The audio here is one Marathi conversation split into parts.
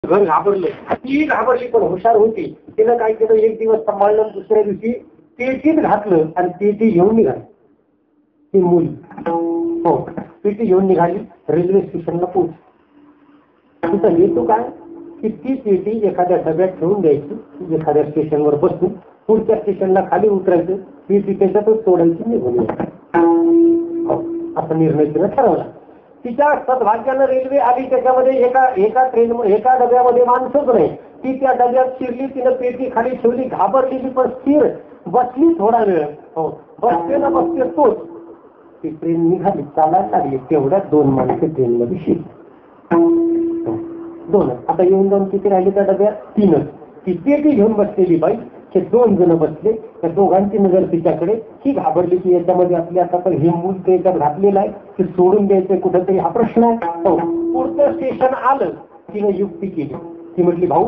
घर घाबरलं, ती घाबरली पण हुशार होती. तिनं काय केलं, एक दिवस सांभाळलं, दुसऱ्या दिवशी पेटीत घातलं आणि पेटी घेऊन निघाली. ती मुली हो पेटी घेऊन निघाली, रेल्वे स्टेशनला पोहोचली. तिथं हेतू काय की ती पेटी एखाद्या डब्यात ठेवून द्यायची, एखाद्या स्टेशनवर बसून पुढच्या स्टेशनला खाली उतरायचं, पेटी त्याच्यातच सोडायची, निघून यायची. असा निर्णय तिनं ठरवला. तिच्या सद्भाग्यानं रेल्वे आली, त्याच्यामध्ये एका डब्यामध्ये माणसंच नाही. ती त्या डब्यात शिरली, तिनं पेटी खाली ठेवली, घाबरलेली पण स्थिर बसली. थोडा वेळ हो बसते ना बसते तोच. ती ट्रेन निघाली, चालायला लागली, तेवढ्यात 2 माणसं ट्रेनमध्ये शिरली. 2. आता येऊन जाऊन किती राहिले त्या डब्यात? 3च. ती पेटी घेऊन बसलेली बाई, हे 2 जण बसले. त्या दोघांची नजर तिच्याकडे. ही घाबरली की याच्यामध्ये आपली आता तर हे मूल त्याच्यात घातलेलं आहे, ते सोडून द्यायचं कुठंतरी, हा प्रश्न आहे. हो पुढचं स्टेशन आलं, तिने युक्ती केली. ती म्हटली, भाऊ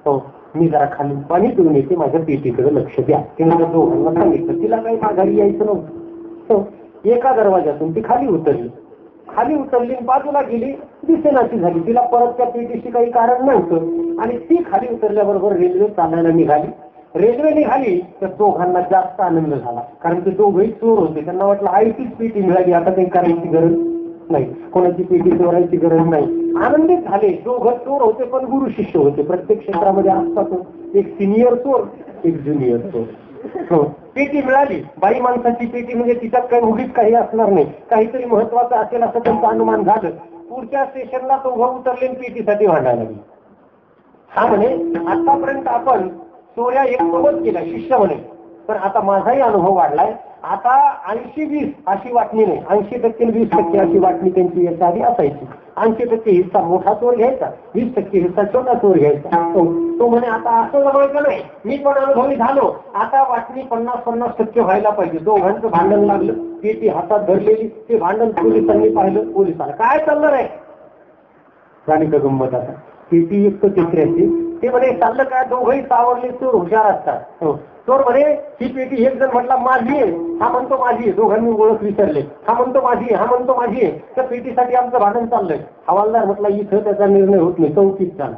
हो मी जरा खाली पाणी पिऊन येते, माझ्या पेटीकडे लक्ष द्या. तिने त्या दोघांना सांगितलं. तिला काही माघारी यायचं नव्हतं. एका दरवाजातून ती खाली उतरली, बाजूला गेली, दिसेनाशी झाली. तिला परत त्या पेटीशी काही कारण नव्हतं आणि ती खाली उतरल्याबरोबर रेल्वे चालायला निघाली. रेल्वे निघाली तर दोघांना जास्त आनंद झाला, कारण ते दोघंही चोर होते. त्यांना वाटलं आयतीच पेटी मिळाली, आता काही करायची गरज नाही, कोणाची पेटी चोरायची गरज नाही. आनंदित झाले. दोघं चोर होते पण गुरु शिष्य होते. प्रत्येक क्षेत्रामध्ये असतात, एक सिनियर चोर, एक ज्युनियर चोर. पेटी मिळाली, बाई माणसाची पेटी म्हणजे तिच्यात काही उगीच काही असणार नाही, काहीतरी महत्वाचं असेल असं त्यांचं अनुमान झालं. पुढच्या स्टेशनला दोघं उतरले, पेटीसाठी भांडायला लागले. हा म्हणे आतापर्यंत आपण चोऱ्या एकसोबत केल्या, शिष्य म्हणे, पण आता माझाही अनुभव वाढलाय. आता 80-20 अशी वाटणी नाही, 80% 20% अशी वाटणी त्यांची याच्या आधी असायची. 80% हिस्सा मोठा चोर घ्यायचा, 20% हिस्सा छोटा चोर घ्यायचा. तो म्हणे आता असं जमायचं नाही, मी पण अनुभवी झालो, आता वाटणी 50-50% व्हायला पाहिजे. दोघांचं भांडण लागलं, पेटी हातात धरलेली, ते भांडण पोलिसांनी पाहिलं. पोलिसाला काय चाललं रे, झाली का गंमत. आता पेटी एक तिसऱ्याची, ते म्हणे चाललं काय, दोघंही सावरले, चोर हुशार असतात. चोर म्हणे ही पेटी, एक जण म्हटला माझी आहे, हा म्हणतो माझी आहे, दोघांनी ओळख विसरले. हा म्हणतो माझी आहे, हा म्हणतो माझी आहे, त्या पेटीसाठी आमचं भांडण चाललंय. हवालदार म्हटला इथं त्याचा निर्णय होत नाही, चौकीत चाला.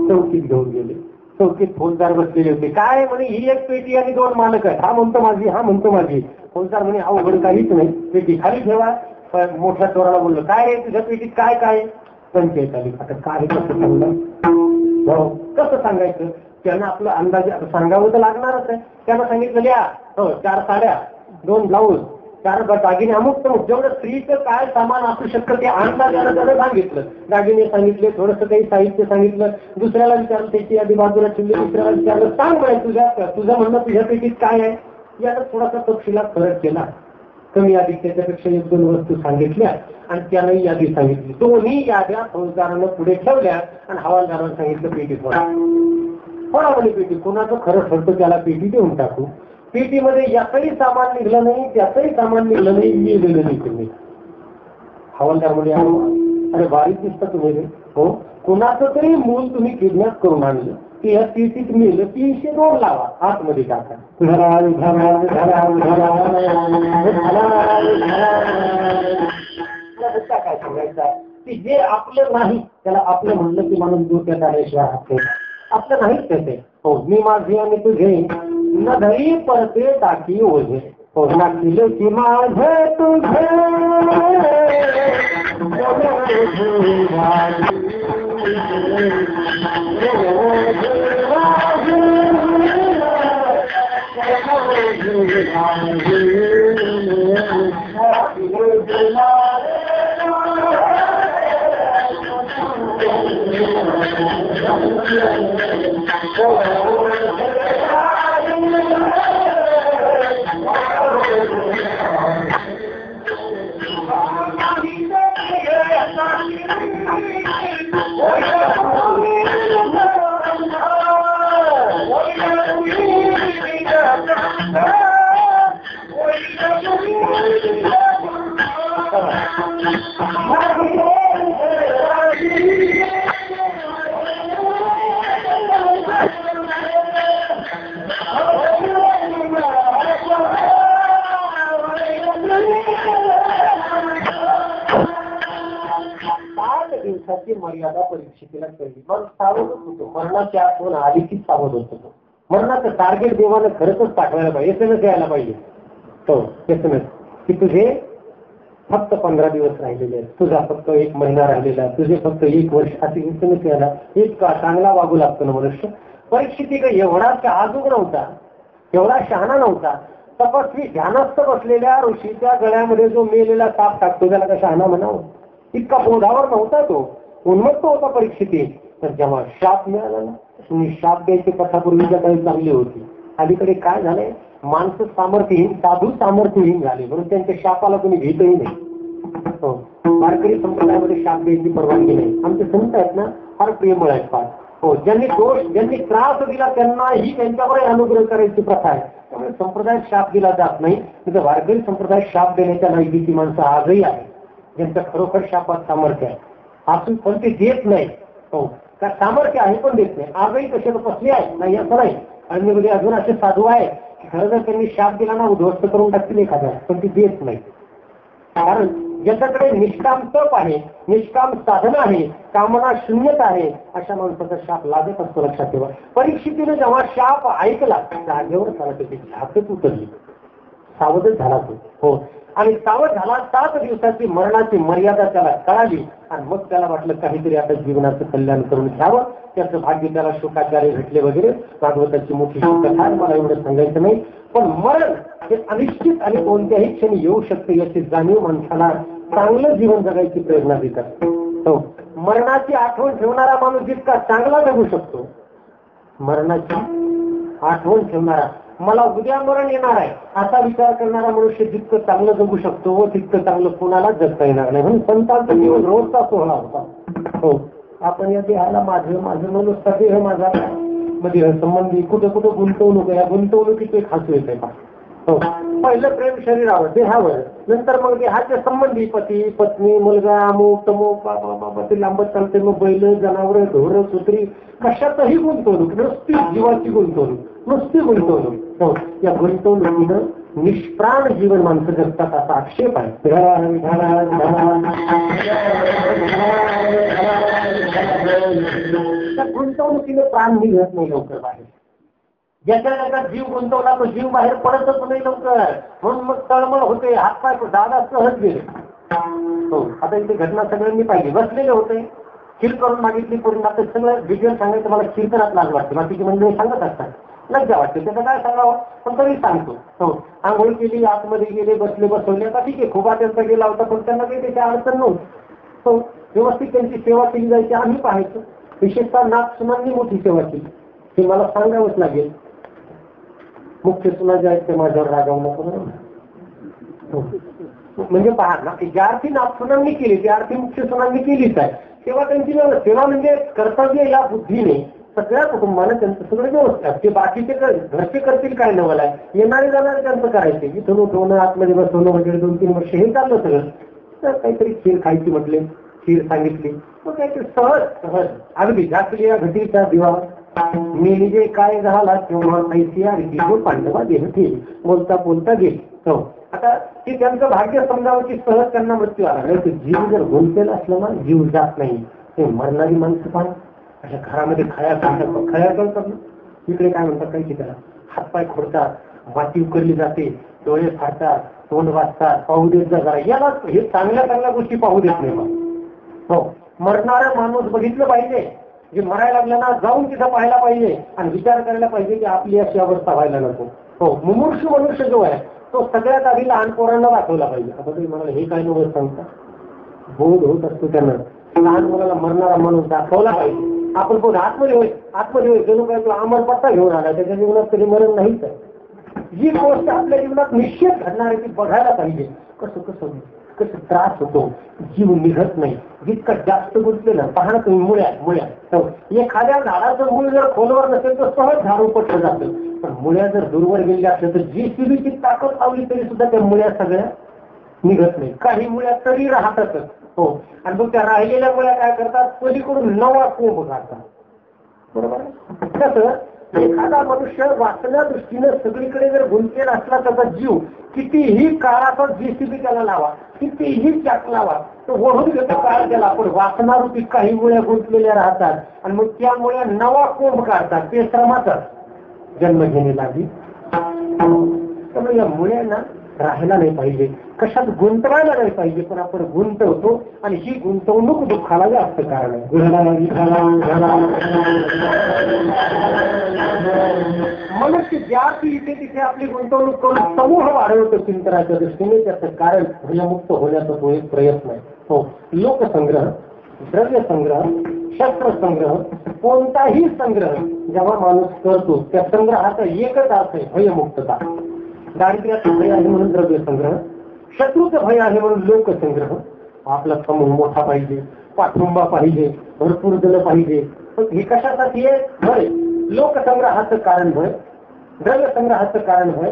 चौकीत घेऊन गेले. चौकीत फौजदार बसलेले होते. काय म्हणे ही एक पेटी आणि 2 मालक आहेत, हा म्हणतो माझी, हा म्हणतो माझी. फौजदार म्हणे अवघड काहीच नाही, पेटी खाली ठेवा. मोठ्या चोराला बोललो, काय रे तुझ्या पेटीत काय काय? पंचायत आली. आता काय कसं सांगणार, कसं सांगायचं? त्यानं आपलं अंदाज सांगावं तर लागणारच आहे. त्यानं सांगितलं लिहा 4 साड्या, 2 ब्लाऊज, 4 दागिने, अमुक तमुक, जेवढं स्त्रीचं काय सामान असू शकतं ते अंदाजानं त्यानं सांगितलं. दागिने सांगितले, थोडंसं काही साहित्य सांगितलं. दुसऱ्याला विचारलं, त्याची आधी बाजूला ठेवली. दुसऱ्याला विचारलं, सांग म्हणे तुझं म्हणणं तुझ्या पेटीत काय आहे? यानं थोडासा तपशिलात फरक केला, कमी अधिक त्याच्यापेक्षा 1-2 वस्तू सांगितल्या आणि त्यानं यादी सांगितली. दोन्ही याद्या फौजदारानं पुढे ठेवल्या आणि हवालदारानं सांगितलं पेटी फोडा. म्हणे पेटी, कोणाचं खरं ठरतं त्याला पेटी देऊन टाकू. पेटीमध्ये याचंही सामान निघलं नाही, त्याचंही सामान निघलं नाही, गेलेलं नाही. हवालदार म्हणे अरे बारीक दिसतं तुम्ही रे. हो, कोणाचं तरी मूल तुम्ही किडनॅप करून आणलं, की या पेटीत मिळलं, 302 लावा, आतमध्ये टाका. काय सांगायचं की जे आपलं नाही त्याला आपलं म्हणलं की माणूस डोक्यात आल्याशिवाय हात आपलं नाहीच त्याचे. हो, मी माझे आणि तुझे न धरी परते टाकी ओझे. हो, नाचलं की माझे तुझे मर्यादा परीक्षेला पाहिजे. मन सावधच होतो. मरणाची आठवण आली की सावध होतो. मरणाचं टार्गेट देवानं खरंच पाठवायला पाहिजे. SMS यायला पाहिजे. हो, SMS की तुझे फक्त 15 दिवस राहिलेले आहेत, तुझा फक्त 1 महिना राहिलेला, तुझे फक्त 1 वर्ष. अशी SMS यायला इतका चांगला वागू लागतो ना मनुष्य. परीक्षित एवढा आजूक नव्हता, एवढा शहाणा नव्हता. तपस्वी ध्यानस्थ बसलेल्या ऋषीच्या गळ्यामध्ये जो मेलेला साप टाकतो त्याला का शहाणा म्हणावं? इतका बोधावर नव्हता तो, उन्मत्त होता परीक्षिती. तर जेव्हा शाप मिळाला ना, शाप द्यायची कथा पूर्वीच्या काही चांगली होती. अलीकडे काय झालंय, माणसं सामर्थ्यहीन, साधू सामर्थ्यहीन झाले, म्हणून त्यांच्या शापाला कोणी घेतही नाही. हो, वारकरी संप्रदायामध्ये शाप द्यायची परवानगी नाही. आमचे संत आहेत ना फार प्रेमळ आहेत फार. हो, ज्यांनी दोष, ज्यांनी त्रास दिला त्यांनाही त्यांच्यावर अनुग्रह करायची प्रथा आहे. त्यामुळे संप्रदायात शाप दिला जात नाही. तिथे वारकरी संप्रदायात शाप देण्याच्या लायकीची माणसं आजही आहे, ज्यांचं खरोखर शापात सामर्थ्य आहे. असून पण ते देत नाही. हो, का सामर्थ्य आहे पण देत नाही. आजही कसे बसले आहे नाही असं नाही. आणि अजून असे साधू आहे खरं जर त्यांनी शाप दिला ना उद्ध्वस्त करून टाकतील एखाद्या, पण ती देत नाही. कारण ज्याच्याकडे निष्काम तप आहे, निष्काम साधना आहे, कामना शून्यता आहे, अशा माणसाचा शाप लागत असतो. लक्षात ठेवा. परीक्षितीने जेव्हा शाप ऐकला जागेवर त्याला त्याची छापच उतरली, सावधच झाला तो. हो, आणि सावध झाला. 7 दिवसाची मरणाची मर्यादा त्याला कळाली आणि मग त्याला वाटलं काहीतरी आता जीवनाचं कल्याण करून घ्यावं. त्याचं भाग्य त्याला शोकाचार्य भेटले वगैरे. भागवताची मोठी कथा, मला एवढं सांगायचं नाही. पण मरण हे अनिश्चित आणि कोणत्याही क्षणी येऊ शकते याची जाणीव माणसाला चांगलं जीवन जगायची प्रेरणा देतात. हो, मरणाची आठवण ठेवणारा माणूस जितका चांगला जगू शकतो, मरणाची आठवण ठेवणारा, मला उद्या मरण येणार आहे असा विचार करणारा मनुष्य जितकं चांगलं जगू शकतो व तितकं चांगलं कोणालाच जगता येणार नाही. म्हणून संतांचं जीवन रोजचा सोहळा होता. हो, आपण या देहाला माझं माझं नुसता देह माझा मध्ये संबंधी कुठं कुठं गुंतवणूक, या गुंतवणुकीचे खासू येत आहे. हो, पहिलं प्रेम शरीरावर, देहावर, नंतर मग देहाच्या संबंधी पती पत्नी मुलगा अमुक तमुक बाबा ते लांबत चालते. मग बैल जनावर ढोर सुत्री कशातही गुंतवणूक, नुसती जीवाची गुंतवणूक, नुसती गुंतवणूक. हो, या गुंतवणुकीनं निष्प्राण जीवन माणसं जगतात असा आक्षेप आहे. त्या गुंतवणुकीने प्राण निघत नाही लवकर बाहेर. ज्याच्या ज्याचा जीव गुंतवला तो जीव बाहेर पडतच नाही लवकर. म्हणून मग तळमळ होते, हातपाय दादा सहज गेले. हो, आता इथे घटना सगळ्यांनी पाहिली. बसलेले होते, खीर करून मागितली पूर्ण. आता सगळं डिटेल सांगायचं मला कीर्तनात लाज वाटते, बाकीची मंडळी सांगत असतात, लज्जा वाटते. त्याचं काय सांगावं, पण तरी सांगतो. हो, आंघोळ केली, आतमध्ये गेले, बसले, बसवले. आता ठीक आहे, खोबा त्यांचा गेला होता, पण त्यांना काही त्याची अडचण नव्हती. हो, व्यवस्थित त्यांची सेवा केली जायची, आम्ही पाहायचो. विशेषतः नागसुनांनी मोठी सेवा केली, हे मला सांगावंच लागेल. मुख्य सुना जे आहेत ते माझ्यावर रागावू नको. म्हणजे पहा ना, ज्या अर्थी नागसुनांनी केली त्या अर्थी मुख्य सुनांनी केलीच आहे सेवा. त्यांची सेवा म्हणजे कर्तव्य या बुद्धीने सगळ्या कुटुंबाने त्यांचं सगळं व्यवस्थित. ते बाकीचे घरचे करतील काय नवल आहे, येणारे जाणारे त्यांचं करायचे. इथून उठवणं, आतमध्ये बसवणं वगैरे 2-3 वर्ष हे चाललं सगळं. तर काहीतरी खीर खायची म्हटले, खीर सांगितली, मग काहीतरी सहज सहज अगदी घातली या घटीचा दिवा मी म्हणजे काय झाला तेव्हा पैसे आणि पांडवा देह गेली, बोलता बोलता गेली. हो, आता ते त्यांचं भाग्य समजावं की सहज त्यांना मृत्यू आला नाही. जीव जर गुंतलेला असला ना, जीव जात नाही. ते मरणारी माणसं पाहा, अशा घरामध्ये खया करतात ना, इकडे काय म्हणतात काही त्याला, हातपाय खोडतात, माती उकरली जाते, डोळे फाडतात, तोंड वाचतात, पाहू देत जा जरा. याला हे चांगल्या चांगल्या गोष्टी पाहू देत नाही मग. हो, मरणारा माणूस बघितलं पाहिजे. जे मरायला लागलं ना, जाऊन तिथं पाहायला पाहिजे आणि विचार करायला पाहिजे की आपली अशी अवस्था व्हायला नको. हो, मुमूर्षू मनुष्य जो आहे तो सगळ्यात आधी लहान पोरांना दाखवला पाहिजे. आता तुम्ही म्हणाला हे काय नव्हतं सांगता, बोध होत असतो त्यांना. लहान मुलाला मरणारा माणूस दाखवला पाहिजे. आपण बोध आतमध्ये होय जणू काय तो अमर पत्ता घेऊन आला, त्याच्या जीवनात कधी मरण नाहीच आहे. जी गोष्ट आपल्या जीवनात निश्चित घडणार आहे ती बघायला पाहिजे. कसं कसं कसं त्रास होतो, जीव निघत नाही. जितकं जास्त गुंतलेलं पाहणं तुम्ही मुळ्या एखाद्या झाडाचं मूळ जर खोलवर नसेल तर सहज झाड उपटलं जातं. पण मुळ्या जर दूरवर गेलेल्या असल्या तर जी शिरीची ताकद लावली तरी सुद्धा त्या मुळ्या सगळ्या निघत नाही. काही मुळ्या तरी राहतातच. हो, आणि मग त्या राहिलेल्या मुळ्या काय करतात, पलीकडून नवा कोंब घालतात. बरोबर आहे. कसं एखादा मनुष्य वाचण्या दृष्टीनं सगळीकडे जर गुंतलेला असला त्याचा जीव कितीही काळाचा जेसीबी त्याला लावा, कितीही चाक लावा, तो ओढून घेतो काळ त्याला. आपण वाचनारूपी काही मुळे गुंतलेल्या राहतात आणि मग त्यामुळे नवा कोंब काढतात. ते श्रमाचा जन्म घेणे लागली. त्यामुळे या मुळ्यांना राहायला नाही पाहिजे, कशात गुंतवायला नाही पाहिजे, पण आपण गुंतवतो आणि ही गुंतवणूक दुःखाला जास्त कारण आहे. मनुष्य ज्या इथे तिथे आपली गुंतवणूक करून समूह वाढवतो चिंतनाच्या दृष्टीने, त्याचं कारण भयमुक्त होण्याचा तो एक प्रयत्न आहे. हो, लोकसंग्रह, द्रव्य संग्रह, शस्त्र संग्रह, कोणताही संग्रह जेव्हा माणूस करतो त्या संग्रहाचा एकच अर्थ आहे भयमुक्तता. दारिद्र्याचं भय आहे म्हणून द्रव्य संग्रह, शत्रूचं भय आहे म्हणून लोकसंग्रह. आपला समूह मोठा पाहिजे, पाठिंबा पाहिजे, भरपूर जण पाहिजे. पण हे कशासाठी आहे? भय. लोकसंग्रहाचं कारण भय, द्रव्य संग्रहाचं कारण भय,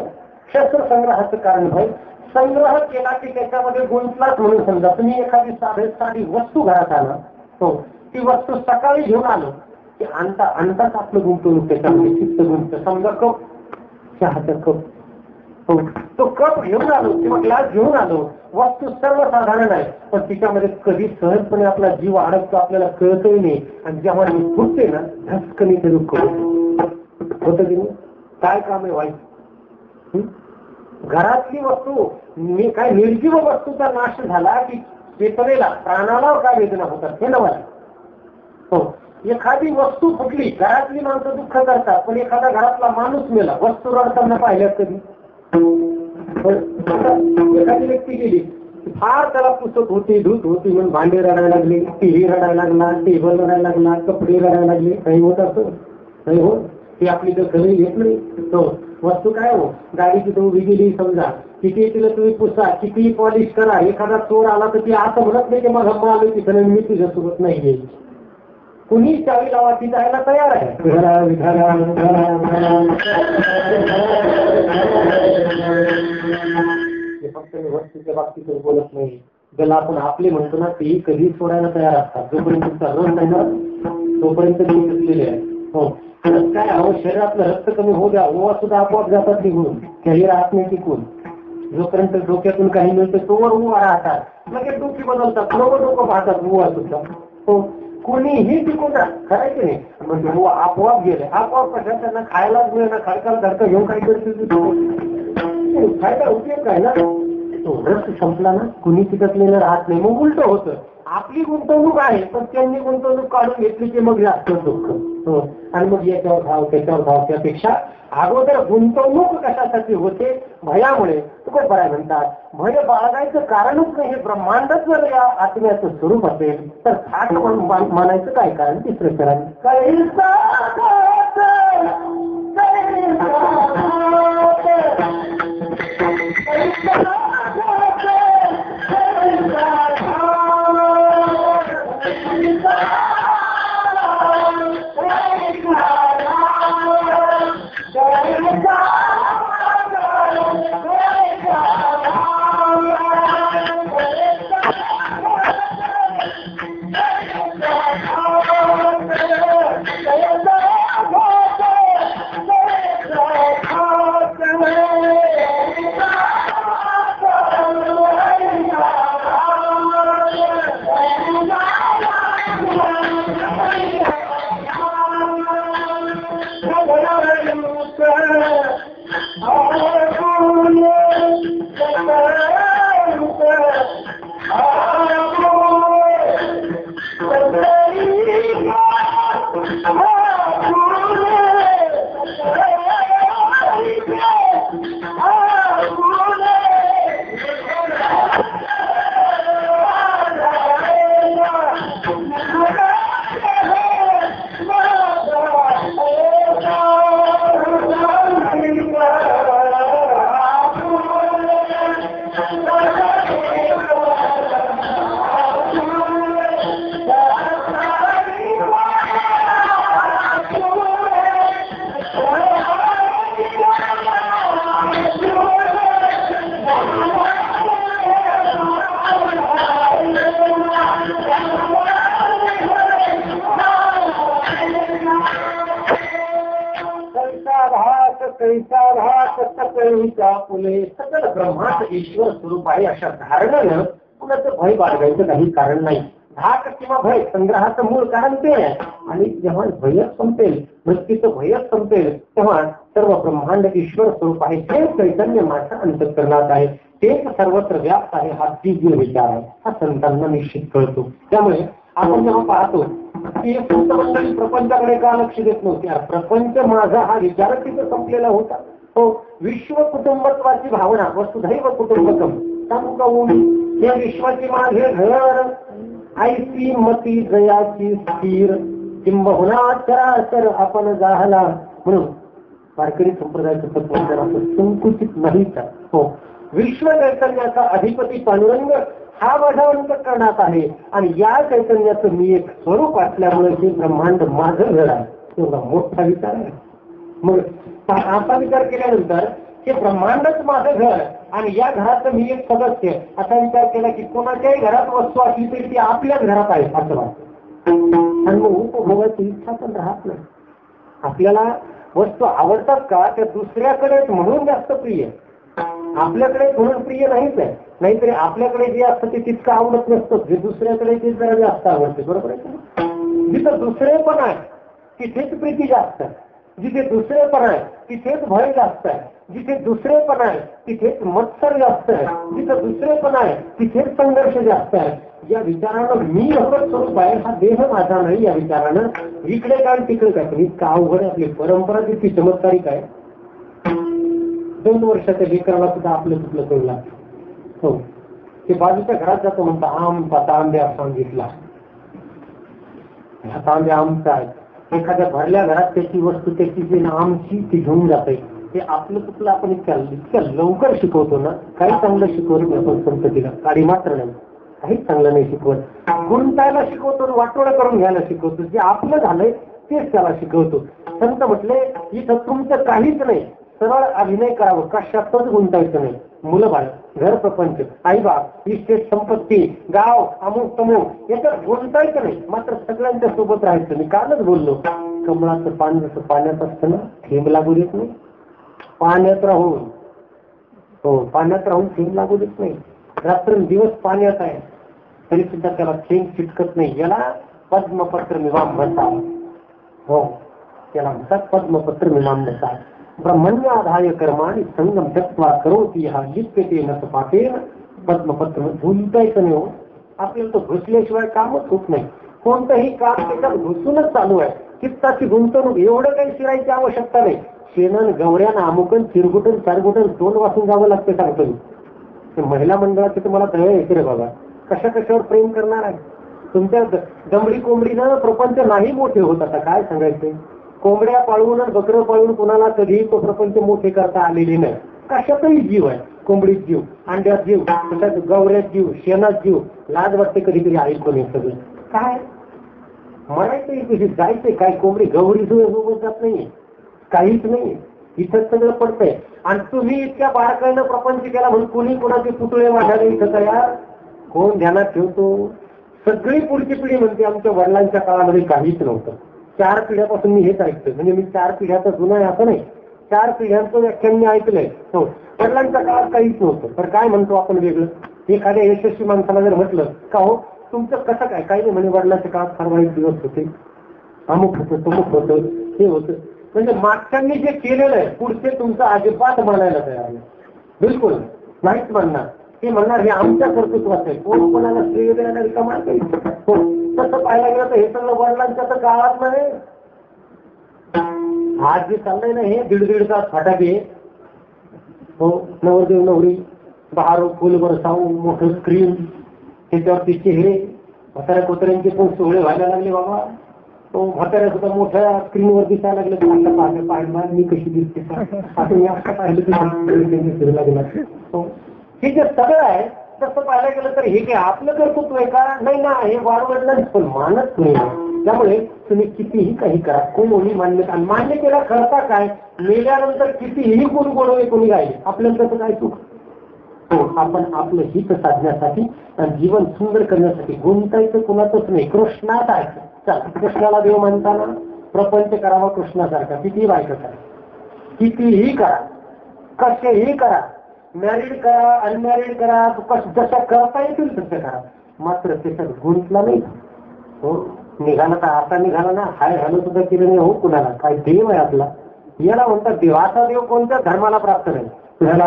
शस्त्र संग्रहाचं कारण भय. संग्रह केला की त्याच्यामध्ये गुंतलाच म्हणून समजा तुम्ही एखादी साधी वस्तू घरात आणा, हो, ती वस्तू सकाळी घेऊन आलो की आणताच आपलं गुंतवणूक त्याच्यामध्ये चित्त गुंत. समजा कप, चहाचा कप, हो, तो कप घेऊन आलो किंवा ग्लास घेऊन आलो, वस्तू सर्वसाधारण आहे, पण तिच्यामध्ये कधी सहजपणे आपला जीव अडकतो आपल्याला कळतही नाही. आणि जेव्हा मी फुटते ना, धसकनी ते दुःख होतं की नाही. काय काम आहे वाईट? घरातली वस्तू काय निर्जीव वस्तूचा नाश झाला की चेतनेला, प्राणाला काय वेदना होतात हे नवला. हो, एखादी वस्तू फुटली, घरातली माणसं दुःख करतात, पण एखादा घरातला माणूस मेला, वस्तू रडताना पाहिल्यात कधी? एखादी व्यक्ती गेली, फार त्याला पुसत होती, धुत होती म्हणून भांडे रडायला लागले, टीव्ही रडायला लागला, टेबल रडायला लागला, कपडे रडायला लागले. काही होत असं नाही होत. ती आपली तर खरी घेत नाही. तो वस्तू काय हो, गाडीची तो उभी गेली समजा, किती तिला तुम्ही पुसा, किती पॉलिश करा, एखादा चोर आला तर ती असं म्हणत नाही की मग हम्मा आलो तिथं मी तुझ्यासोबत नाही गेली. कुणी चावी लावा ती जायला तयार आहे. फक्त वस्तूच्या बाबतीत बोलत नाही, ज्याला आपण आपले म्हणतो ना तेही कधी सोडायला तयार असतात. जोपर्यंत तुमचा रस आहे ना तोपर्यंत घेतलेले आहे. हो, काय अहो, शरीरातलं रक्त कमी होऊ द्या, ओवा सुद्धा आपोआप जातात निघून, काही राहत नाही टिकून. जोपर्यंत डोक्यातून काही मिळतं तोवर उभा राहतात, लगेच डोकी बदलतात, डोकं पाहतात उभा सुद्धा. हो, कोणीही टिकून करायचं नाही. म्हणजे आपोआप गेले, आपोआप कशा त्यांना खायलाच मिळेल ना, खडकाला धडका घेऊन काय करतील, फायदा उपयोग काय ना. तो रस संपला ना, कुणी टिकतलेलं राहत नाही. मग उलट होतं, आपली गुंतवणूक आहे पण त्यांनी गुंतवणूक काढून घेतली की मग जास्त दुःख. हो, आणि मग याच्यावर धाव त्याच्यावर धाव. त्यापेक्षा अगोदर गुंतवणूक कशासाठी होते? भयामुळे. तुका बरं म्हणतात, भय बाळगायचं कारणच नाही. हे ब्रह्मांडच जर या आत्म्याचं स्वरूप असेल तर थाट मानायचं काय कारण? तिसरं कारण कैसा घात सकळीचा फुले, सकल ब्रह्मात ईश्वर स्वरूप आहे अशा धारणानं कुणाचं भय बाळगायचं काही कारण नाही. धाक किंवा भय संग्रहाचं मूळ कारण ते आहे. आणि जेव्हा भयच संपेल, मृत्यूचं भयच संपेल, तेव्हा सर्व ब्रह्मांड ईश्वर स्वरूप आहे. हे चैतन्य माझ्या अंतःकरणात आहे, तेच सर्वत्र व्याप्त आहे. हा दिव्य विचार आहे, हा संतांना निश्चित कळतो. त्यामुळे आपण जेव्हा पाहतो की मंडळी प्रपंचाकडे का लक्ष देत नव्हती, प्रपंच माझा हा विचार तिथं संपलेला होता. हो, विश्व कुटुंबत्वाची भावना, वसुधैव कुटुंबकम, सांगू का या विश्वाची माझे घर, ऐसी मती जयाची स्थिर, किंबहुना चराचर आपण जाहला. म्हणून वारकरी संप्रदायाचं तत्वज्ञान संकुचित नाहीच. हो, विश्व चैतन्याचा अधिपती पांडुरंग हा माझ्या अंतःकरणात आहे आणि या चैतन्याचं मी एक स्वरूप असल्यामुळे हे ब्रह्मांड माझं घर आहे. एवढा मोठा विचार आहे. मग असा विचार केल्यानंतर हे ब्रह्मांडच माझं घर आणि या घराचं मी एक सदस्य, असा विचार केला की कोणाच्याही घरात वस्तू असली तरी ती आपल्याच घरात आहे असं वाटतं. आणि मग उपभोगाची इच्छा पण राहत नाही. आपल्याला वस्तू आवडतात का त्या दुसऱ्याकडे म्हणून जास्त प्रिय, आपल्याकडे म्हणून प्रिय नाहीच आहे. नाहीतरी आपल्याकडे जे असतं ते तितकं आवडत नसतं, जे दुसऱ्याकडे ते जरा जास्त आवडते. बरोबर आहे. जिथं दुसरे पण आहे तिथेच प्रीती जास्त आहे, जिथे दुसरे पण आहे तिथेच भय जास्त आहे, जिथे दुसरे पण आहे तिथेच मत्सर जास्त आहे, जिथं दुसरे पण आहे तिथेच संघर्ष जास्त आहे. या विचारानं मी एवढं स्वरूप आहे, हा देह माझा नाही. या विचारानं इकडे काय तिकडे काय, तुम्ही का अवघड आपली परंपरा तितकी चमत्कारिक आहे. 2 वर्षाच्या लेकराला सुद्धा आपलं तिथलं कळू लागतं. हो, ते बाजूच्या घरात जातो म्हणता आम तांब्या सांगितला, हा तांब्या आमचा आहे. एखाद्या भरल्या घरात त्याची वस्तू त्याची जी आमची ती घेऊन जाते. ते आपलं कुठलं आपण इतक्या लवकर शिकवतो ना, काही चांगलं शिकवत नाही संततीला, काळी मात्र नाही, काहीच चांगलं नाही शिकवत. गुंतायला शिकवतो, वाटोळं करून घ्यायला शिकवतो. जे आपलं झालंय तेच त्याला शिकवतो. संत म्हटले इथं तुमचं काहीच नाही, सरळ अभिनय करावं, कशातच गुंतायचं नाही. मुलं बाळ, घर प्रपंच, आई बाप, इस्टेट, संपत्ती, गाव, अमुक तमुक याच्यात गुंतायचं नाही, मात्र सगळ्यांच्या सोबत राहायचं. मी कालच बोललो, कमळाचं पान जसं पाण्यात असतं ना, थेंब लागू देत नाही. पाण्यात राहून, हो पाण्यात राहून थेंब लागू देत नाही. रात्रंदिवस पाण्यात आहे तरी सुद्धा त्याला थेंब चिटकत नाही. याला पद्मपत्र मिमाम म्हणतात. हो, त्याला म्हणतात पद्मपत्र मिमाम म्हणतात. ब्रह्मण्याधाय कर्माणि संगम त्यक्त्वा करोति हा लिप्यते न पापेन पद्मपत्र. भुलतायचं नाही. हो, आपल्याला तो घुसल्याशिवाय कामच होत नाही. कोणतंही काम त्याच्यात घुसूनच चालू आहे. चित्ताची गुंतवणूक, एवढं काही शिरायची आवश्यकता नाही. शेणन गवऱ्यानं अमुकन चिरगुटन चारगुटन 2 वाजून जावं लागतं. सांगतो मी, महिला मंडळाचे तुम्हाला दया येते रे बाबा. कशा कशावर प्रेम करणार आहे तुमच्या दमडी कोंबडीनं प्रपंच नाही मोठे होत. आता काय सांगायचं, कोंबड्या पाळून बकरं पाळून कुणाला कधी तो प्रपंच मोठे करता आलेले नाही. कशातही जीव आहे, कोंबडीत जीव, अंड्यात जीव, गवऱ्यात जीव, शेणात जीव. लाज वाटते कधी कधी ऐकून हे सगळं. काय म्हणायचं कशी जायचंय काय, कोंबडी गौरी सोबत जात नाहीये, काहीच नाही. इथं सगळं पडतंय. आणि तुम्ही इतक्या बारकाईनं प्रपंच केला म्हणून कुणी कुणाचे पुतळे वाढायला इथं तयार कोण ध्यानात ठेवतो. सगळी पुढची पिढी म्हणते आमच्या वडिलांच्या काळामध्ये काहीच नव्हतं. 4 पिढ्यापासून मी हेच ऐकतोय. म्हणजे मी 4 पिढ्याचा जुना आहे असं नाही, 4 पिढ्यांचं व्याख्यान मी ऐकलंय. हो, वडिलांच्या काळात काहीच नव्हतं. तर काय म्हणतो आपण वेगळं. एखाद्या यशस्वी माणसाला जर म्हटलं का हो तुमचं कसं काय, काही नाही म्हणे वडिलांच्या काळात फार वाईट दिवस होते, अमुक होतं तमुक होतं हे होतं. म्हणजे मागच्यांनी जे केलेलं आहे पुढचे तुमचं अजिबात मानायला तयार नाही, बिलकुल नाहीच म्हणणार. ते म्हणणार हे आमच्या कर्तृत्वाचं आहे. कोण कोणाला श्रेय देण्याला रिकामा काही. तसं पाहायला गेलं तर हे सगळं वडिलांच्या तर काळात नाही. आज जे चाललंय ना हे 1.5 तास फटाके, हो नवरदेव नवरी बहारो फुल बरसाऊ, मोठं स्क्रीन, त्याच्यावरती चेहरे, म्हाताऱ्या कोतऱ्यांचे पण सोहळे व्हायला लागले बाबा. तो म्हाताऱ्या सुद्धा मोठ्या स्क्रीनवर दिसायला लागले. आता पाहिलं मी कशी दिसते, आता मी आता पाहिलं लागला. हे जे सगळं आहे तसं पाहायला गेलं तर हे काय आपलं कर्तृत्व आहे का, नाही ना, हे वाढवडलं पण मानत नाही. त्यामुळे तुम्ही कितीही काही करा, कोणी मान्य मान्य केला करता काय, मेल्यानंतर कितीही कोण गोडवे कोणी गायले, आपल्याला तसं काय सुख. हो, आपण आपलं हित साधण्यासाठी आणि जीवन सुंदर करण्यासाठी गुंतायचं कुणाचंच नाही, कृष्णात आहे. कृष्णाला देव मानताना प्रपंच करावा कृष्णासारखा, किती बायका करा. कितीही करा, कसेही करा, मॅरिड करा, अनमॅरिड करा, जशा करता येतील तसं करा, मात्र त्याच्यात गुंतला नाही. हो, निघाला तर असा निघाला ना, हाय हॅलो सुद्धा केलं नाही. हो, कुणाला काय देव आहे आपला, याला म्हणतात देव. असा देव कोणत्या धर्माला प्राप्त नाही. त्याला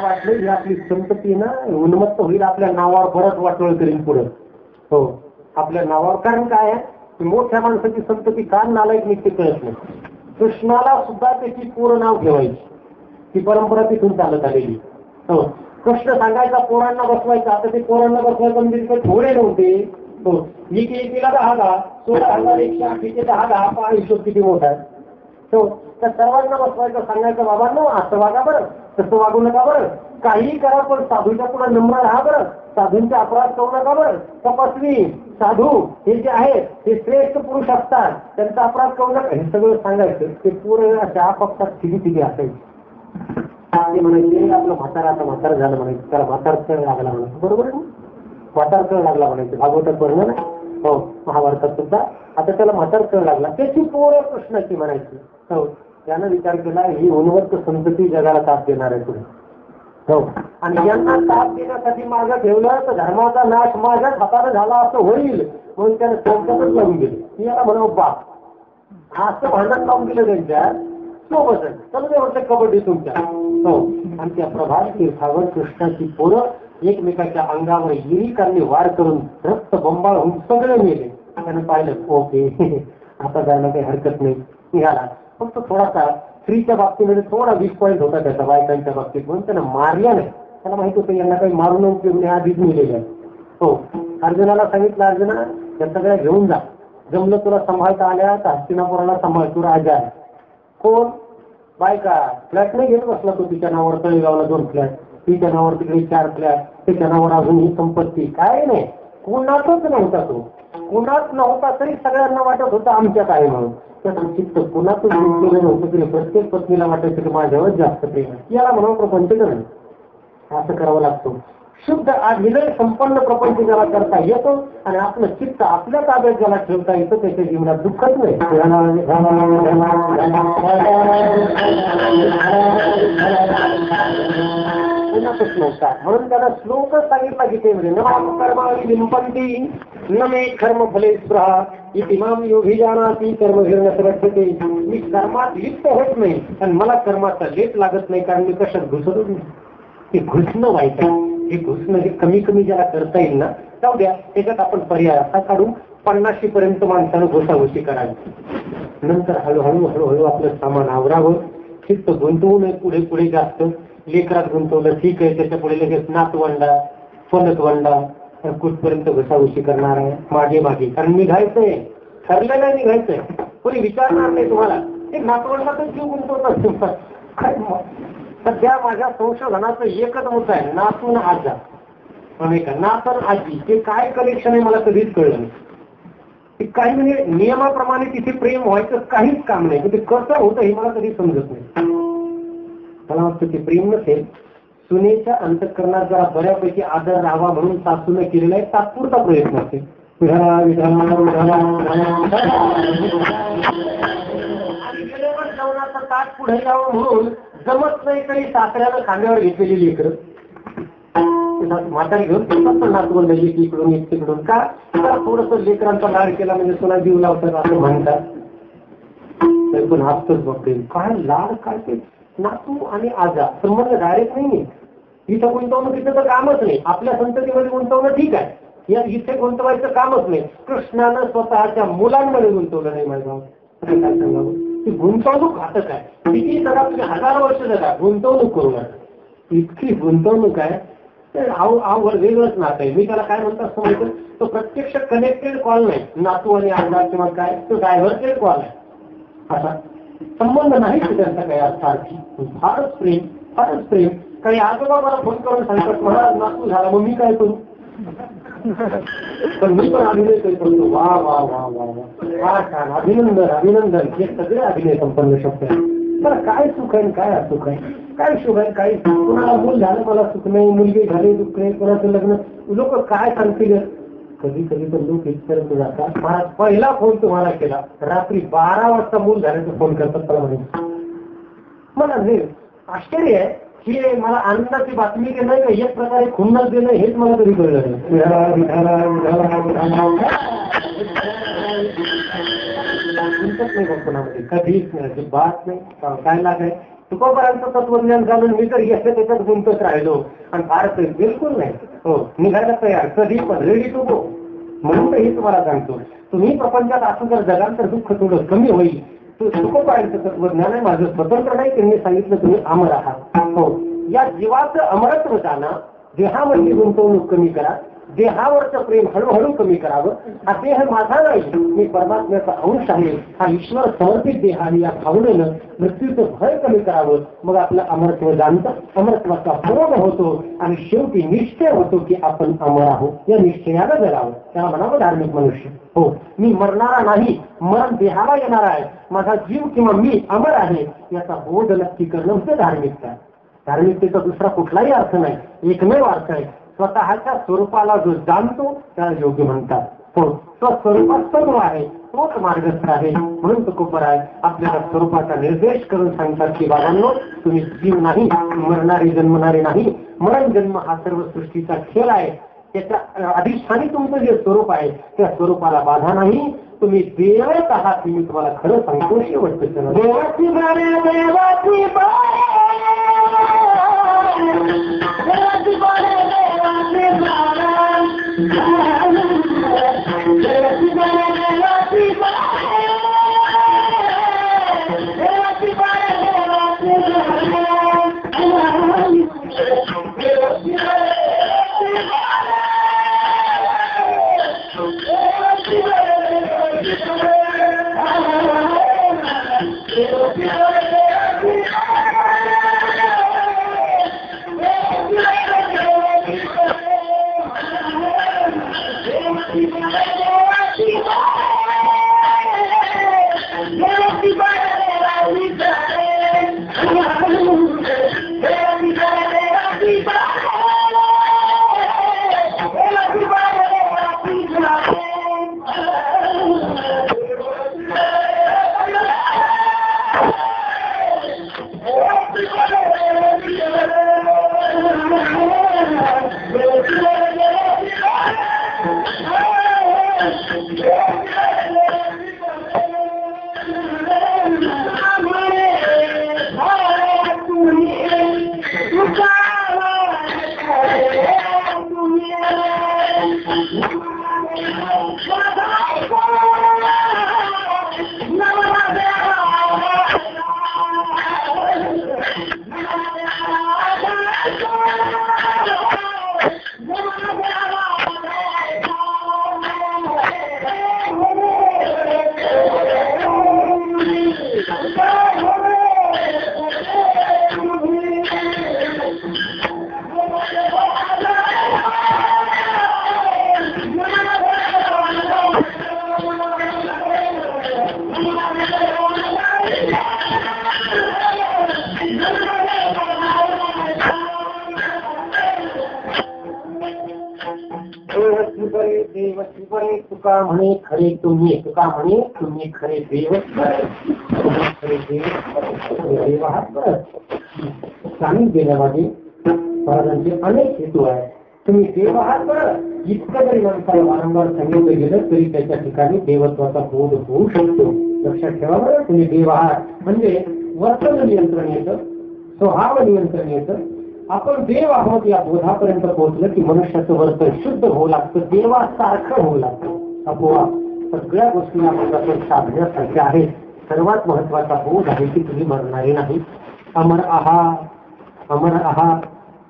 वाटलं ही आपली संतती ना उन्मत्त होईल, आपल्या नावावर बरंच वाटोळ करीन पुढे. हो, आपल्या नावावर. कारण काय आहे, मोठ्या माणसाची संतती का नालायक निघते कळत नाही. कृष्णाला सुद्धा त्याची पूर्ण नाव ठेवायची, ती परंपरा तिथून चालत आलेली. हो, कृष्ण सांगायचा पोरांना बसवायचा. आता ते पोरांना बसवायचं म्हणजे थोडे नव्हते. हो, एकीला 10, 16,108 10, पहा हिशोब किती मोठा आहे. हो, तर सर्वांना बसवायचं, सांगायचं बाबांनो असं वागा बरं, तसं वागू नका बरं, काहीही करा पण साधूच्या पुढे नम्र राहा बरं, साधूंचे अपराध करू नका बरं. तपस्वी साधू हे जे आहेत ते श्रेष्ठ पुरुष असतात, त्यांचा अपराध करू नका, हे सगळं सांगायचं. ते पूर्ण अशा पक्षात तिघी असायचे. ते म्हणायचे आपलं म्हातारा आता म्हातारा झालं म्हणायचं, त्याला म्हातार कळ लागला म्हणायचं. बरोबर आहे, म्हातार कळ लागला म्हणायचं. भागवतात वर्णन आहे. हो, महाभारतात सुद्धा आता त्याला म्हातार कळ लागला. त्याची पोरं कृष्णाची म्हणायची. हो, त्यानं विचार केला ही उन्मत्त संतती जगाला ताप देणार आहे पुढे. हो, आणि यांना ताप देण्यासाठी मागं ठेवलं तर धर्माचा नाश माझ्याच हाताने झाला असं होईल, म्हणून त्याने संकटच लावून गेले. याला म्हणावं बाप, असं भांडण लावून दिलं त्यांच्या सोबत. समजा म्हटलं कबड्डी तुमच्या. हो, आणि त्या प्रभात तीर्थावर कृष्णाची पोरं एकमेकाच्या अंगावर युनिकांनी वार करून रक्त बंबाळ होऊन सगळे मेले. त्यानं पाहिलं ओके आता जायला काही हरकत नाही, निघाला. फक्त थोडासा स्त्रीच्या बाबतीमध्ये थोडा वीक पॉईंट होता त्याचा बायकांच्या बाबतीत, म्हणून त्यानं मारल्या नाही. त्याला माहित होतं यांना काही मारून उपयोग नाही, आधीच मिळेल. हो, अर्जुनाला सांगितलं अर्जुना त्या सगळ्या घेऊन जा, जमलं तुला सांभाळता आल्या तर हस्तिनापुराला सांभाळ, तू राजा आहे. कोण बायका फ्लॅट नाही घेत बसला तो, तिच्या नावावर तळेगावला 2 फ्लॅट, तिच्या नावावर तिकडे 4 फ्लॅट, त्याच्या नावावर अजून ही संपत्ती. काय नाही, कुणातच नव्हता तो, कुणाच नव्हता तरी सगळ्यांना वाटत होतं आमच्यात आहे म्हणून. त्याचं चित्त कुणातच गुंतलेलं नव्हतं तरी प्रत्येक पत्नीला वाटायचं की माझ्यावर जास्त प्रेम आहे. याला म्हणून प्रपंच करणं असं करावं लागतो. शुद्ध विनय संपन्न प्रपंच ज्याला करता येतो आणि आपलं चित्त आपल्या ताब्यात ज्याला ठेवता येतं त्याच्या जीवनात दुःखच नाही. नव्हता म्हणून त्याला श्लोकच सांगितला गीतेमध्ये, न कर्माणि लिंपन्ति न मे कर्म फले स्पृहा इति मां योगी जानाति कर्मभिर्न रक्षते. मी कर्मात लिप्त होत नाही आणि मला कर्माचा लेप लागत नाही, कारण मी कशात घुसतो नाही. ते घुसणं वाईट आहे. हे घुसणं हे कमी कमी ज्याला करता येईल ना, जाऊ द्या, त्याच्यात आपण पर्याय असा काढून 50 पर्यंत माणसानं घुसाघुशी करावी. नंतर हळूहळू आपलं सामान आवरावं. चित्त गुंतवू नये पुढे पुढे जास्त. लेकरात गुंतवलं ठीक आहे, त्याच्या पुढे लगेच नातवंडा फलतवंडा कुठपर्यंत घुसाघुशी करणार आहे मागे मागे. कारण निघायचंय, ठरलेलं निघायचंय, कोणी विचारणार नाही तुम्हाला. एक नातवंडा तर जीव गुंतवतात. काय सध्या माझ्या संशोधनाचं एकच मुद्दा आहे, नातून आजा. नातन आजी ते काय कनेक्शन आहे मला कधीच कळलं नाही. काही म्हणजे नियमाप्रमाणे तिथे प्रेम व्हायचं काहीच काम नाही, ते कसं होतं हे मला कधी समजत नाही. मला वाटतं ते प्रेम नसेल, सुनेच्या अंतःकरणात जरा बऱ्यापैकी आदर राहावा म्हणून सासूने केलेला एक तात्पुरता प्रयत्न असेल. ताट पुढे यावं म्हणून जमत नाही तरी सासऱ्यानं खांद्यावर घेतलेली लेकरं म्हातारी घेऊन नातवंड इकडून एक तिकडून का थोडस लेकरांचा लाड केला म्हणजे तुला जीव लावतात असं म्हणतात. पण हसतच बघते काय लाड काय ते नातू आणि आजा संबंध डायरेक्ट नाही. इथं गुंतवणूक तिथं तर कामच नाही. आपल्या संततीमध्ये गुंतवणं ठीक आहे, या इथे गुंतवायचं कामच नाही. कृष्णानं स्वतःच्या मुलांमध्ये गुंतवलं नाही. माझ्या काय सांगावं, ती गुंतवणूक घातक आहे. किती जगा तुम्ही 1000 वर्ष जगा गुंतवणूक करू नका. इतकी गुंतवणूक आहे अवघड वेगळंच नातं आहे. मी त्याला काय म्हणतो असं माहिती, तो प्रत्यक्ष कनेक्टेड कॉल नाही. नातू आणि आजा किंवा काय, तो डायव्हर्टेड कॉल आहे. असा संबंध नाही त्यांचा काही अर्थार्थी. फारच प्रेम. काही आजोबा मला फोन करून सांगतात महाराज नातू झाला, मग मी काय करू. पण मी पण अभिनय करतो. वा वा वा वा वा छान, अभिनंदन. हे सगळे अभिनय संपन्न शब्द आहे. मला काय सुख आहे काय असुख आहे, काय शुभ आहे काय. कुणाला मूल झालं मला सुख नाही, मुलगी झाली दुःख नाही, कोणाचं लग्न. लोक काय सांगतील. कधी कधी तर लोक इथपर्यंत जातात, महाराज पहिला फोन तुम्हाला केला रात्री 12 वाजता मूल झाल्याचा फोन करतात मला हे आश्चर्य आहे की मला आनंदाची बातमी की नाही का एक प्रकारे खुन्नस देणं हेच मला कधी कळलं नाही कोणामध्ये कधीच नाही बात नाही काय लागाय तुकोपर्यंत तत्वज्ञान जाणून मी तर येतं त्याच्यात गुंतत राहिलो आणि फारच बिलकुल नाही हो निघायला तयार कधी पण रेडी टू गो म्हणून हे तुम्हाला सांगतो तुम्ही प्रपंचात असं जर जगाल तर दुःख थोडं कमी होईल. तुकोपर्यंत तत्वज्ञान आहे माझं स्वतंत्र नाही त्यांनी सांगितलं तुम्ही अमर आहात हो या जीवाचं अमरत्व जाणं देहामध्ये गुंतवणूक कमी करा देहावरचं प्रेम हळूहळू कमी करावं हा देह माझा नाही मी परमात्म्याचा अंश आहे हा ईश्वर समर्पित देह आहे या भावनेनं मृत्यूचं भय कमी करावं मग आपलं अमरत्व जाणतं अमरत्वाचा पूर्ण होतो आणि शेवटी निश्चय होतो की आपण अमर आहोत या निश्चयाला जगावं त्याला म्हणावं धार्मिक मनुष्य हो मी मरणारा नाही मरण देहाला येणार आहे माझा जीव किंवा मी अमर आहे याचा बोध नक्की करणं म्हणजे धार्मिकता धार्मिकतेचा दुसरा कुठलाही अर्थ नाही एकमेव अर्थ आहे स्वतःच्या स्वरूपाला जो जाणतो त्याला योग्य म्हणतात हो तो स्वरूपात सर्व आहे तोच मार्गस्थ आहे म्हणून तो कुपर आहे आपल्याला स्वरूपाचा निर्देश करून सांगतात की बाबांनो तुम्ही जीव नाही मरणारे जन्मणारे नाही मरण जन्म हा सर्व सृष्टीचा खेळ आहे त्याच्या अधिष्ठानी तुमचं जे स्वरूप आहे त्या स्वरूपाला बाधा नाही तुम्ही देवच आहात मी तुम्हाला खरं सांगतो शेवटचं देवाची बारे देवाची तुका म्हणे खरे तुम्ही तुका म्हणे तुम्ही खरे देव खरे देव आहात सांगितलं देण्यामागे महाराजांचे अनेक हेतू आहे तुम्ही देव आहात बरं इतकं जरी माणसाला वारंवार सांगितलं गेलं तरी त्याच्या ठिकाणी देवत्वाचा बोध होऊ शकतो लक्षात ठेवा बरं तुम्ही देव आहात म्हणजे वर्तन नियंत्रण येतं स्वभाव नियंत्रण येतं आपण देव आहोत या बोधापर्यंत पोहोचलं की मनुष्याचं वर्तन शुद्ध होऊ लागतं देवासारखं होऊ लागतं आपोआप सगळ्या गोष्टी आपण साधण्यासारख्या आहेत सर्वात महत्वाचा बोध आहे की तुम्ही मरणारे नाही अमर आहात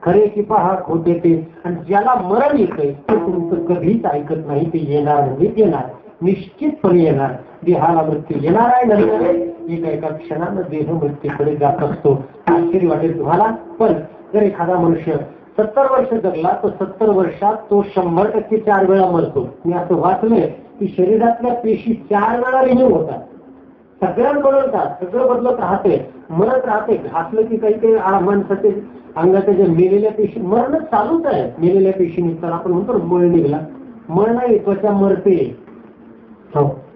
खरे की पहा खोटे ते आणि ज्याला मरण येते ते तुमचं कधीच ऐकत नाही ते येणार म्हणजे येणार निश्चितपणे येणार देहाला मृत्यू येणार आहे नवीन एका क्षणानं देह मृत्यूकडे जात असतो आश्चर्य वाटेल तुम्हाला पण जर एखादा मनुष्य 70 वर्ष जगला तर 70 वर्षात तो 100% 4 वेळा मरतो मी असं वाचलंय की शरीरातल्या पेशी 4 वेळा रिन्यू होतात सगळ्यांना बदलतात सगळं बदलत राहते मरत राहते घासलं की काही माणसाचे अंगाच्या ज्या मेलेल्या पेशी मरणच चालूच आहे मेलेल्या पेशी निघतात आपण म्हणतो मूळ निघला मर नाही, त्वचा मरते.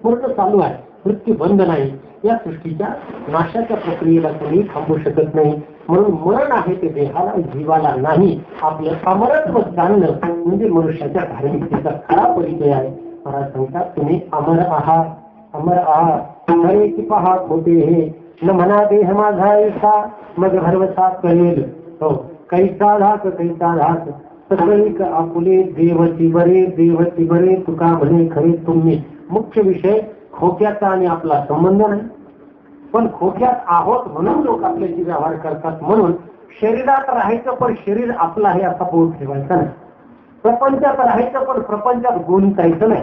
मृत्यू चालू आहे, मृत्यू बंद नाही. या सृष्टीच्या नाशाच्या प्रक्रियेला कोणी थांबू शकत नाही. म्हणून मरण आहे ते देहाला, जीवाला नाही. आपलं अमरत्व जाणणं म्हणजे मनुष्याच्या धार्मिकतेचा खरा परिचय आहे. महाराज सांगतात, तुम्ही अमर आहात, अमर आहात. खरे की पहा खोटे हे, न म्हणा देह माझा ऐसा, मग भरवसा कळेल. हो, कैसा धाक कैसा धाक, सगळीक आपुले देवची बरे, देवची बरे. तुका म्हणे खरे तुम्ही. मुख्य विषय खोक्याचा आणि आपला संबंध नाही, पण खोक्यात आहोत म्हणून लोक आपल्याशी व्यवहार करतात. म्हणून शरीरात राहायचं पण शरीर आपलं आहे असा बोध ठेवायचा नाही. प्रपंचात राहायचं पण प्रपंचात गुंतायचं नाही.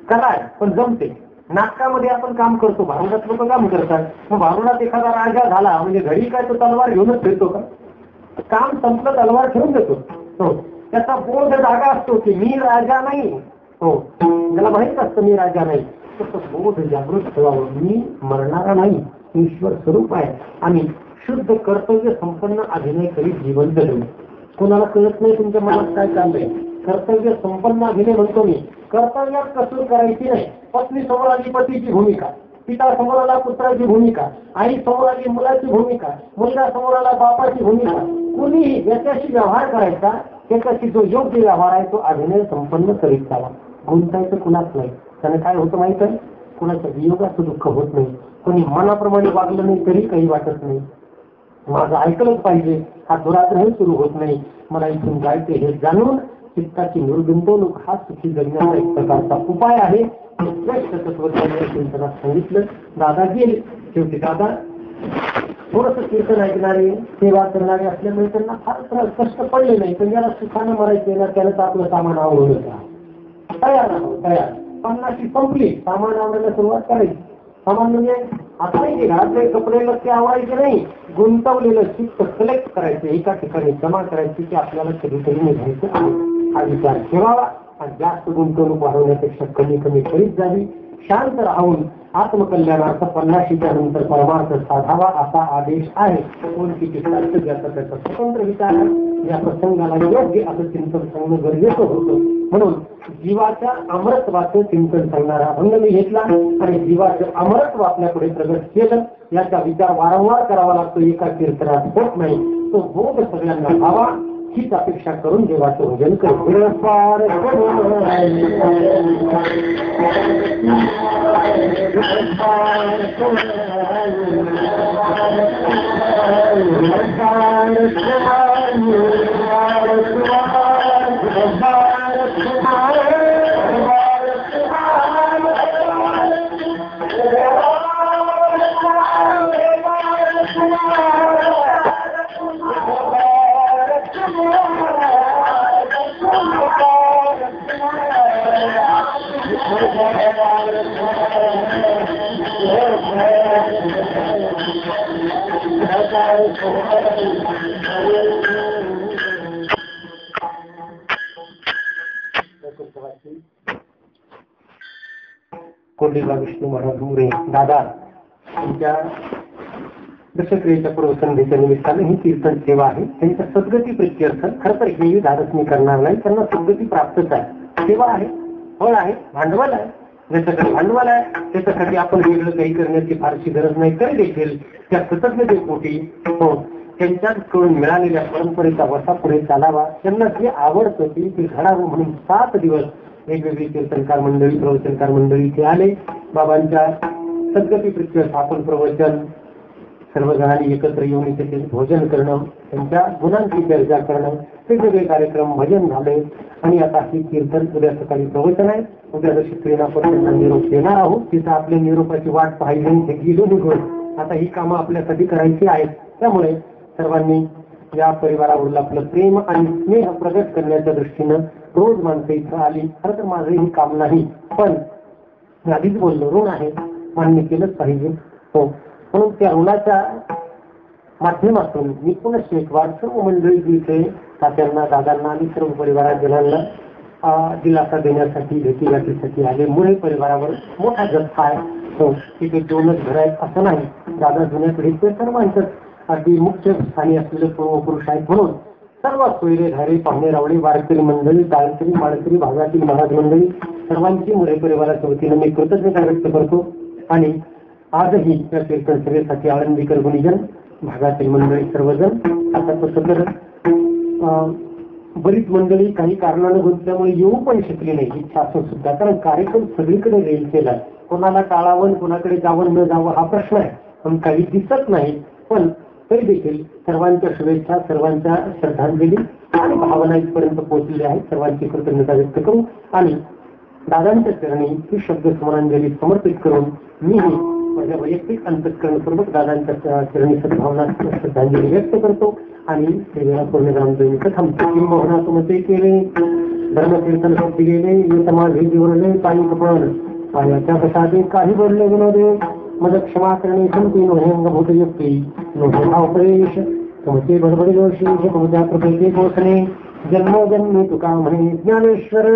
कला आहे पण जमते. नाटकामध्ये आपण काम करतो, भारुडात लोक काम करतात. मग भारुडात एखादा राजा झाला म्हणजे घरी काय तो तलवार घेऊनच फिरतो का? काम संपलं तलवार ठेवून देतो. त्याचा बोध जागा असतो की मी राजा नाही. त्याला माहित असतं मी राजा नाही. तसं बोध जागृत ठेवावं, मी मरणारा नाही, ईश्वर स्वरूप आहे. आणि शुद्ध कर्तव्य संपन्न अभिनय करीत जीवन जगू. कोणाला कळत नाही तुमच्या मनात काय चाललंय. कर्तव्य संपन्न अभिनय म्हणतो मी. कर्तव्यात कसूर करायची नाही. पत्नी समोर आली पतीची भूमिका, पिता समोर आला पुत्राची भूमिका, आई समोर आली मुलाची भूमिका, मुलगा समोर आला बापाची भूमिका. कुणीही याच्याशी व्यवहार करायचा, त्याच्याशी जो योग्य व्यवहार आहे तो अभिनय संपन्न करीत जावा. गुंतायचं कुणाच नाही. त्याने काय होतं माहित आहे, कुणाच्या वियोगाचं दुःख होत नाही. कोणी मनाप्रमाणे वागलं नाही तरी काही वाटत नाही. माझं ऐकलंच पाहिजे हा दुराग्रह सुरू होत नाही. मला इथून जायचे हे जाणून चित्ताची निर्गुंतवणूक हा सुखी जगण्याचा एक प्रकारचा उपाय आहे. श्रेष्ठ तत्वज्ञानाला सांगितलं. दादा गेले. शेवटी दादा थोडस कीर्तन ऐकणारे, सेवा करणारे असल्यामुळे त्यांना फार कष्ट पडले नाही. पण ज्याला सुखानं मरायचे ना त्याला तर आपलं सामान आवडलं तयार राहावं, तयार. 50शी संपली, सामान आवडायला सुरुवात करायची. सामान म्हणजे आता नाही घरातले कपडे लक्ष आवडायचे नाही, गुंतवलेलं चित्त सिलेक्ट करायचं, एका ठिकाणी जमा करायची की आपल्याला कधीतरी निघायचं आहे हा विचार ठेवावा. आणि जास्त गुंतवणूक वाढवण्यापेक्षा कमी कमी करीत जावी. शांत राहून आत्मकल्याणार्थ 50शीच्या नंतर परमार्थ साधावा असा आदेश आहे. कोण किती सार्थ ज्याचा त्याचा स्वतंत्र विचार आहे. या प्रसंगाला योग्य असं चिंतन सांगणं गरजेचं होतं. म्हणून जीवाच्या अमरत्वाचं चिंतन सांगणारा अभंग मी घेतला आणि जीवाचं अमरत्व आपल्यापुढे प्रगट केलं. याचा विचार वारंवार करावा लागतो, एका कीर्तनात होत नाही. तो बोध सगळ्यांना व्हावा हीच अपेक्षा करून देवाचं भजन करू. कोंडीबा विष्णू महाराज मुरे दादा त्यांच्या दशक्रियेच्या पूर्वसंध्येच्या निमित्ताने ही कीर्तन सेवा आहे. त्यांच्या सद्गती प्रित्यर्थ खरं तर हे धाडस मी करणार नाही, त्यांना सद्गती प्राप्तच आहे. सेवा आहे, फळ आहे, भांडवल आहे. ज्याच्याकडे भांडवल आहे त्याच्यासाठी आपण वेगळं काही करण्याची फारशी गरज नाही. तरी देखील त्या कृतज्ञतेपोटी त्यांच्याकडून मिळालेल्या परंपरेचा वसा पुढे चालावा. त्यांना जे आवडतं ते घडावं म्हणून 7 दिवस वेगवेगळी कीर्तनकार मंडळी, प्रवचनकार मंडळी इथे आले. बाबांच्या सद्गती प्रित्यर्थ आपण प्रवचन सर्वजणांनी एकत्र येऊन इथे भोजन करणं, त्यांच्या गुणांची चर्चा करणं, वेगवेगळे कार्यक्रम भजन झाले. आणि आता ही कीर्तन उद्या सकाळी प्रवचन आहे. उद्या जशी प्रेरणा त्यांना निरोप देणार आहोत. तिथं आपल्या निरोपाची वाट पाहिली गेलो निघून आता ही कामं आपल्यासाठी करायची आहेत. त्यामुळे सर्वांनी या परिवारावरील आपलं प्रेम आणि स्नेह प्रगट करण्याच्या दृष्टीनं रोज माणसं इथं आली. खरं तर माझं ही काम नाही, पण आधीच बोललो ऋण आहे, मान्य केलंच पाहिजे. हो, म्हणून त्या ऋणाच्या माध्यमातून मी पुनश्च एक वार सर्व मंडळी इथे तात्यांना, दादांना आणि सर्व परिवाराजनांना दिलासा देण्यासाठी, भेटीगाठीसाठी आले. मुळे परिवारावर मोठा जथ्था आहे. हो, तिथे 2च घर आहेत असं नाही. दादा जुन्या पिढीचे सर्वांचंच अगदी मुख्य स्थानी असलेले पुरुष आहेत. म्हणून सर्व सोयरेधारी पाहुणे रावळी वारकरी मंडळी टाळकरी माळकरी भागातील महाराज मंडळी सर्वांची मुळे परिवाराच्या वतीनं मी कृतज्ञता व्यक्त करतो. आणि आजही या कीर्तन सभेसाठी आळंदीकर गुणीजन भागातील मंडळी सर्वजण आता तसं तर बरीच मंडळी काही कारणाने गुंतल्यामुळे येऊ पण शकली नाही इच्छा असून सुद्धा, कारण कार्यक्रम सगळीकडे रेल केला. कोणाला टाळावं कोणाकडे जावं न जावं हा प्रश्न आहे, पण काही दिसत नाही. पण तरी देखील सर्वांच्या शुभेच्छा सर्वांच्या श्रद्धांजली आणि भावना इथपर्यंत पोहोचलेल्या आहेत. सर्वांची कृतज्ञता व्यक्त करू आणि दादांच्या चरणी ही शब्द स्मरांजली समर्पित करून मीही माझ्या वैयक्तिक अंतःकरणपूर्वक दादांच्या चरणी सद्भावना श्रद्धांजली व्यक्त करतो आणि सेवेला पूर्णग्रामदेवीचं थांबतो. किंबहुना तुमचे केले धर्मकीर्तन शक्ती गेले समाधी जिवरले पायी कपळ पायाच्या प्रसादे काही बोलले विनोदे मद क्षमा करणे संती नोहे अंगभूत युक्ती नोहे भावप्रेश तुमचे बडबडी दोषी तुमच्या कृपेचे पोचणे जन्मोजन्मी तुका म्हणे ज्ञानेश्वर.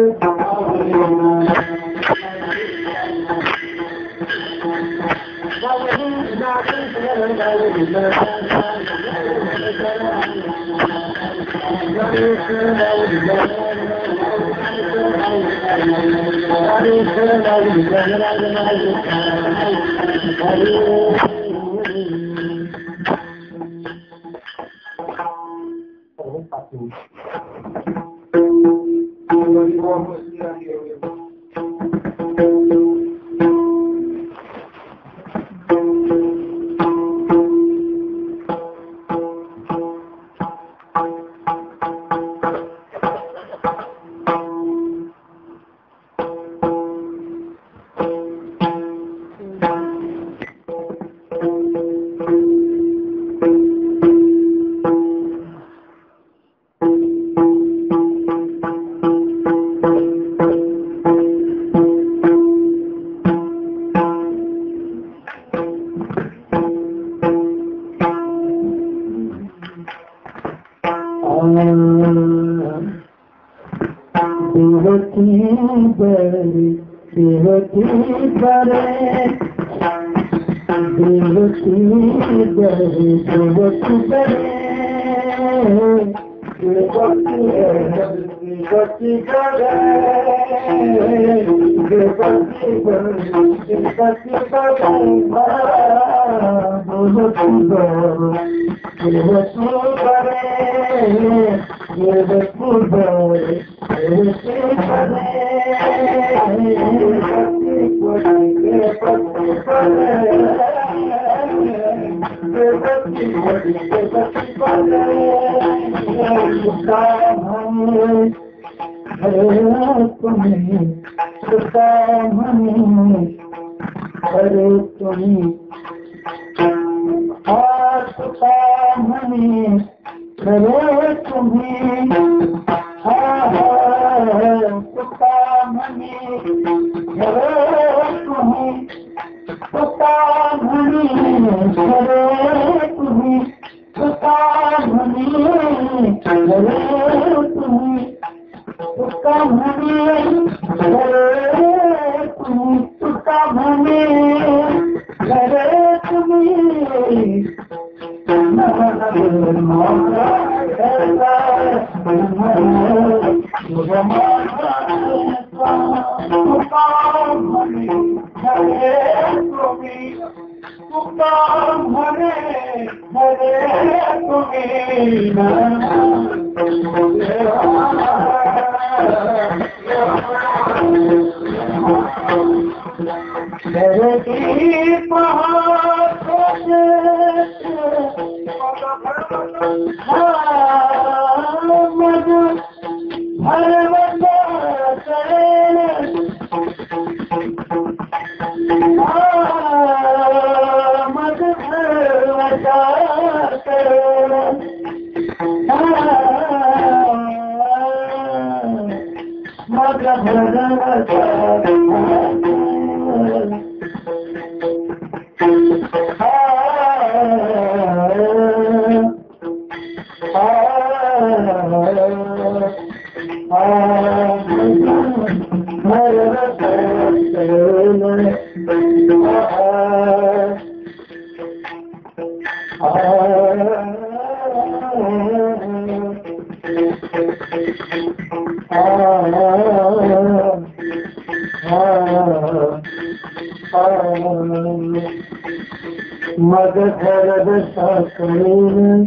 मग धरद साकळीन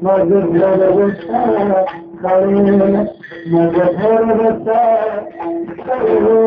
मग धरद साकळीन मग धरद साकळीन